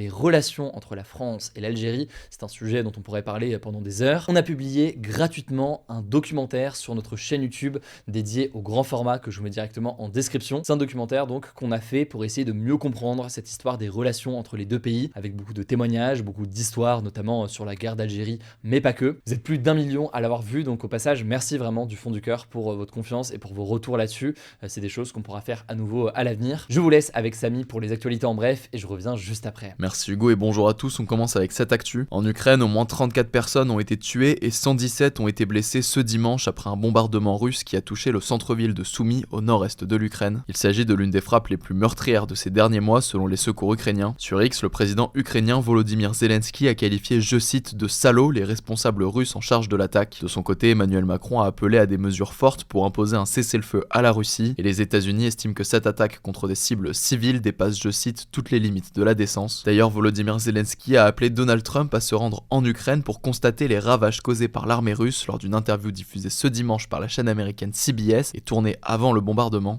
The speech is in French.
les relations entre la France et l'Algérie. C'est un sujet dont on pourrait parler pendant des heures. On a publié gratuitement un documentaire sur notre chaîne YouTube dédié au grand format que je vous mets directement en description. C'est un documentaire donc qu'on a fait pour essayer de mieux comprendre cette histoire des relations entre les deux pays, avec beaucoup de témoignages, beaucoup d'histoires, notamment sur la guerre d'Algérie, mais pas que. Vous êtes plus d'1 million à l'avoir vu, donc au passage, merci vraiment du fond du cœur pour votre confiance et pour vos retours là-dessus. C'est des choses qu'on pourra faire à nouveau à l'avenir. Je vous laisse avec Samy pour les actualités en bref et je reviens juste après. Merci Hugo et bonjour à tous, on commence avec cette actu. En Ukraine, au moins 34 personnes ont été tuées et 117 ont été blessées ce dimanche après un bombardement russe qui a touché le centre-ville de Soumy au nord-est de l'Ukraine. Il s'agit de l'une des frappes les plus meurtrières de ces derniers mois selon les secours ukrainiens. Sur X, le président ukrainien Volodymyr Zelensky a qualifié, je cite, de salauds les responsables russes en charge de l'attaque. De son côté, Emmanuel Macron a appelé à des mesures fortes pour imposer un cessez-le-feu à la Russie et les États-Unis estiment que cette attaque contre des cibles civiles dépasse, je cite, toutes les limites de la décence. D'ailleurs, Volodymyr Zelensky a appelé Donald Trump à se rendre en Ukraine pour constater les ravages causés par l'armée russe lors d'une interview diffusée ce dimanche par la chaîne américaine CBS et tournée avant le bombardement.